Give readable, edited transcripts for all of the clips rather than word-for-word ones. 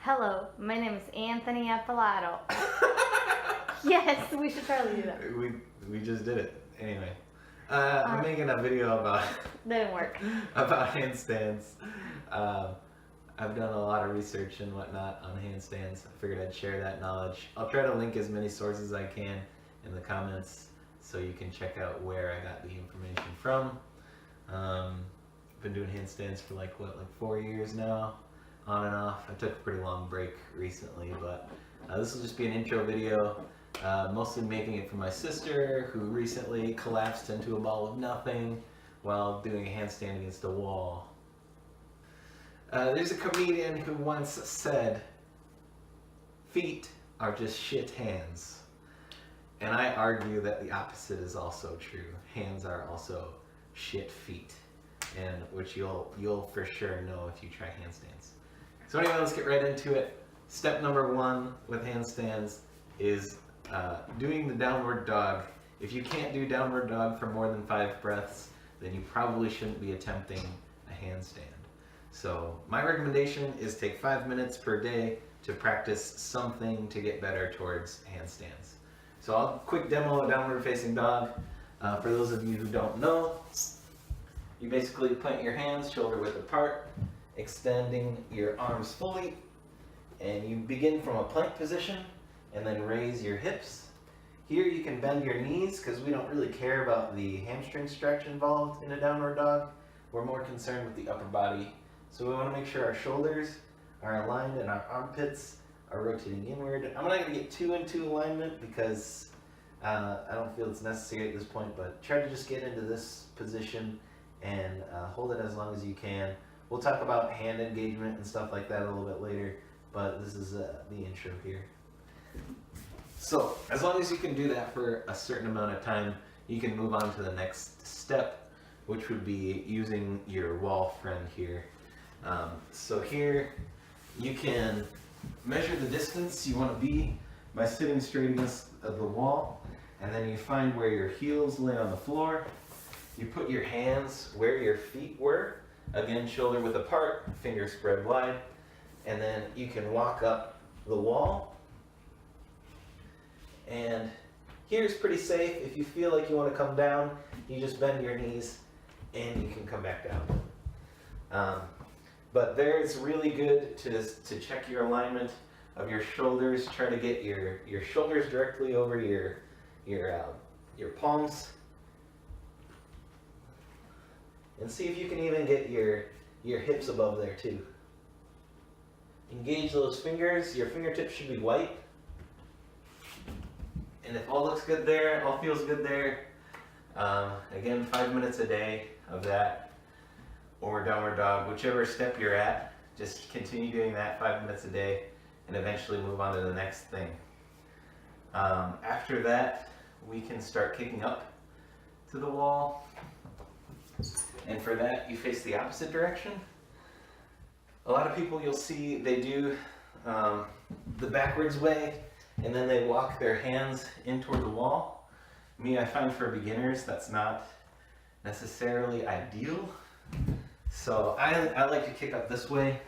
Hello, my name is Anthony Appilato. Yes, we should probably do that. We just did it. Anyway, I'm making a video about Didn't work. about handstands. I've done a lot of research and whatnot on handstands. I figured I'd share that knowledge. I'll try to link as many sources as I can in the comments so you can check out where I got the information from. Been doing handstands for like 4 years now, on and off. I took a pretty long break recently, but this will just be an intro video. Mostly making it for my sister, who recently collapsed into a ball of nothing while doing a handstand against a wall. There's a comedian who once said, "Feet are just shit hands." And I argue that the opposite is also true. Hands are also shit feet, and which you'll for sure know if you try handstands. So anyway, let's get right into it. Step number 1 with handstands is doing the downward dog. If you can't do downward dog for more than 5 breaths, then you probably shouldn't be attempting a handstand. So my recommendation is take 5 minutes per day to practice something to get better towards handstands. So I'll quick demo a downward facing dog. For those of you who don't know, you basically plant your hands shoulder width apart, extending your arms fully, and you begin from a plank position and then raise your hips. Here you can bend your knees because we don't really care about the hamstring stretch involved in a downward dog. We're more concerned with the upper body. So we want to make sure our shoulders are aligned and our armpits are rotating inward. I'm not going to get too into alignment because I don't feel it's necessary at this point, but try to just get into this position and hold it as long as you can. We'll talk about hand engagement and stuff like that a little bit later, but this is the intro here. So as long as you can do that for a certain amount of time, you can move on to the next step, which would be using your wall friend here. So here you can measure the distance you want to be by sitting straight against the wall, and then you find where your heels lay on the floor. You put your hands where your feet were, again shoulder width apart, fingers spread wide, and then you can walk up the wall. And here's pretty safe. If you feel like you want to come down, you just bend your knees and you can come back down. But there it's really good to check your alignment of your shoulders. Try to get your shoulders directly over your palms. And see if you can even get your hips above there too. Engage those fingers. Your fingertips should be white. And if all looks good there, all feels good there, again, 5 minutes a day of that, or downward dog, whichever step you're at, just continue doing that 5 minutes a day and eventually move on to the next thing. After that, we can start kicking up to the wall. And for that, you face the opposite direction. A lot of people you'll see, they do the backwards way, and then they walk their hands in toward the wall. Me, I find for beginners, that's not necessarily ideal. So I like to kick up this way.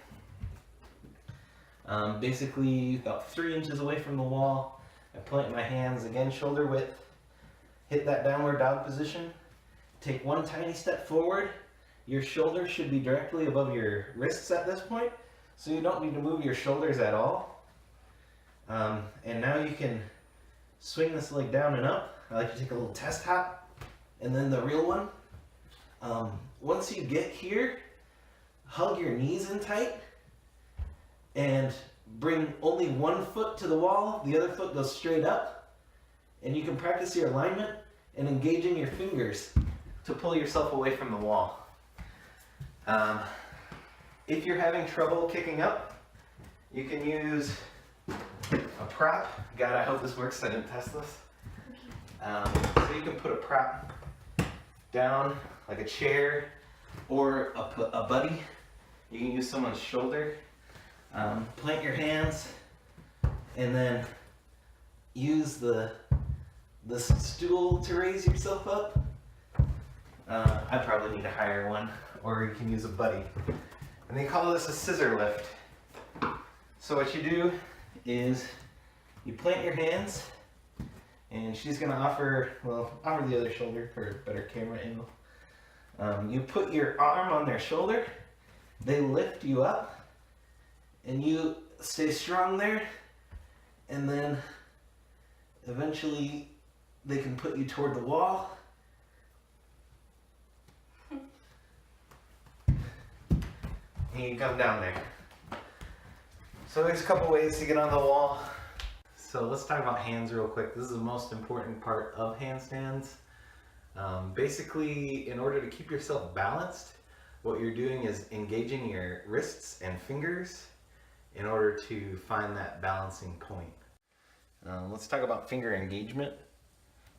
Basically about 3 inches away from the wall. I plant my hands, again shoulder width, hit that downward dog position. Take one tiny step forward. Your shoulders should be directly above your wrists at this point, so you don't need to move your shoulders at all. And now you can swing this leg down and up. I like to take a little test hop, and then the real one. Once you get here, hug your knees in tight, and bring only one foot to the wall, the other foot goes straight up, and you can practice your alignment and engaging your fingers to pull yourself away from the wall. If you're having trouble kicking up, you can use a prop. God, I hope this works. I didn't test this. So you can put a prop down, like a chair or a buddy. You can use someone's shoulder. Plant your hands and then use the stool to raise yourself up. I probably need to hire one, or you can use a buddy. And they call this a scissor lift. So what you do is you plant your hands, and she's gonna offer the other shoulder for a better camera angle. You put your arm on their shoulder, they lift you up, and you stay strong there, and then eventually they can put you toward the wall. And you come down there. So there's a couple ways to get on the wall. So let's talk about hands real quick. This is the most important part of handstands. Basically, in order to keep yourself balanced, what you're doing is engaging your wrists and fingers in order to find that balancing point. Let's talk about finger engagement.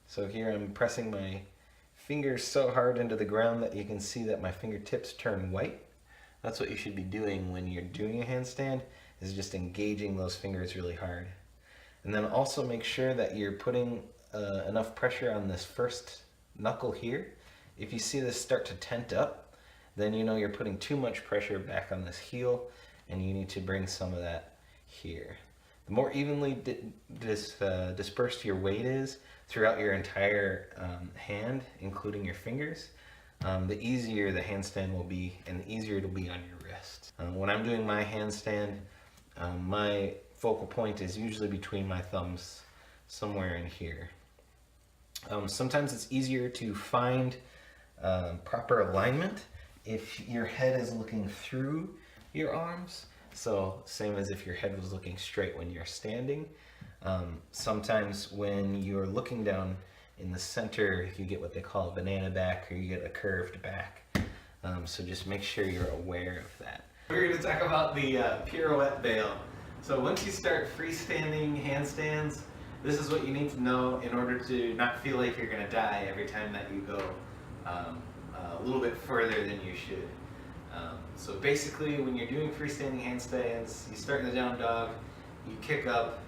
So here I'm pressing my fingers so hard into the ground that you can see that my fingertips turn white. That's what you should be doing when you're doing a handstand, is just engaging those fingers really hard. And then also make sure that you're putting enough pressure on this first knuckle here. If you see this start to tent up, then you know you're putting too much pressure back on this heel, and you need to bring some of that here. The more evenly dispersed your weight is throughout your entire hand, including your fingers, the easier the handstand will be, and the easier it'll be on your wrist. When I'm doing my handstand, my focal point is usually between my thumbs, somewhere in here. Sometimes it's easier to find proper alignment if your head is looking through your arms. So same as if your head was looking straight when you're standing. Sometimes when you're looking down in the center, you get what they call a banana back, or you get a curved back. So just make sure you're aware of that. We're going to talk about the pirouette bail. So once you start freestanding handstands, this is what you need to know in order to not feel like you're going to die every time that you go a little bit further than you should. So basically, when you're doing freestanding handstands, you start in the down dog, you kick up,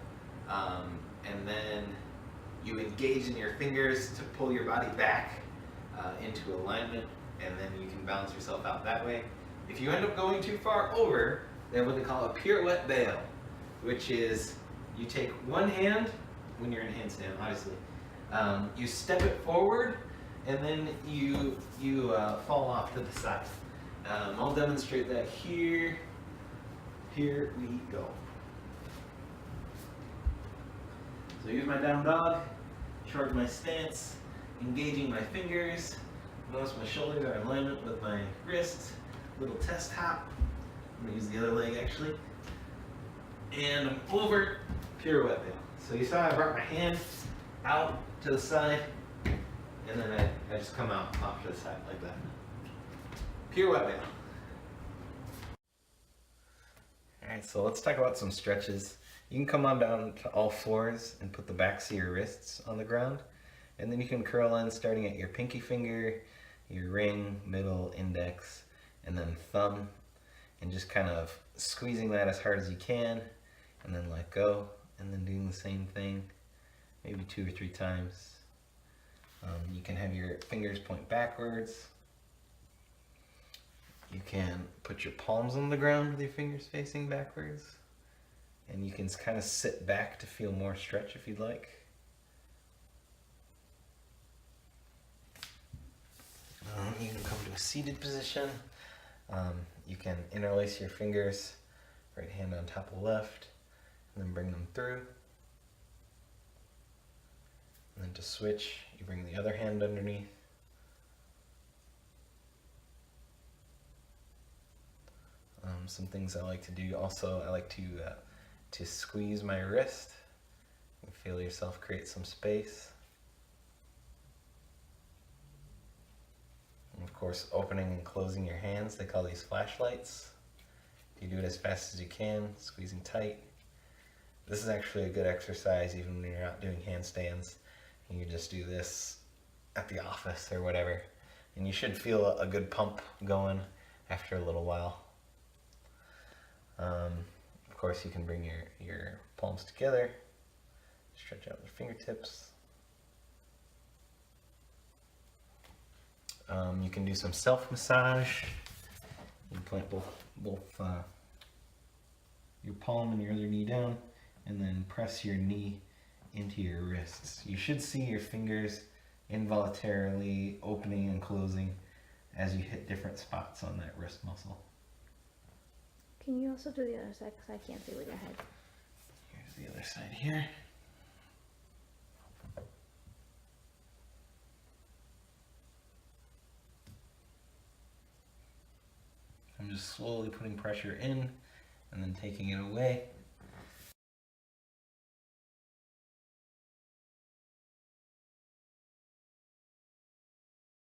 and then you engage in your fingers to pull your body back into alignment, and then you can balance yourself out that way. If you end up going too far over, then what they call a pirouette bail, which is you take one hand, when you're in a handstand, obviously, you step it forward, and then you fall off to the side. I'll demonstrate that here. Here we go. So here's my down dog, charge my stance, engaging my fingers. Notice my shoulders are in alignment with my wrists. Little test hop. I'm going to use the other leg actually. And I'm over, pirouette bail. So you saw I brought my hand out to the side, and then I just come out off to the side like that. Pirouette bail. Alright, so let's talk about some stretches. You can come on down to all fours and put the backs of your wrists on the ground, and then you can curl in starting at your pinky finger, your ring, middle, index, and then thumb, and just kind of squeezing that as hard as you can, and then let go, and then doing the same thing maybe 2 or 3 times. You can have your fingers point backwards. You can put your palms on the ground with your fingers facing backwards, and you can kind of sit back to feel more stretch if you'd like. You can come to a seated position. You can interlace your fingers, right hand on top of left, and then bring them through. And then to switch, you bring the other hand underneath. Some things I like to do also, I like to squeeze my wrist. You feel yourself create some space. And of course, opening and closing your hands, they call these flashlights. You do it as fast as you can, squeezing tight. This is actually a good exercise even when you're not doing handstands. You can just do this at the office or whatever, and you should feel a good pump going after a little while. Of course, you can bring your palms together, stretch out your fingertips. You can do some self-massage. You can plant both your palm and your other knee down, and then press your knee into your wrists. You should see your fingers involuntarily opening and closing as you hit different spots on that wrist muscle. Can you also do the other side? Because I can't see with your head. Here's the other side here. I'm just slowly putting pressure in and then taking it away.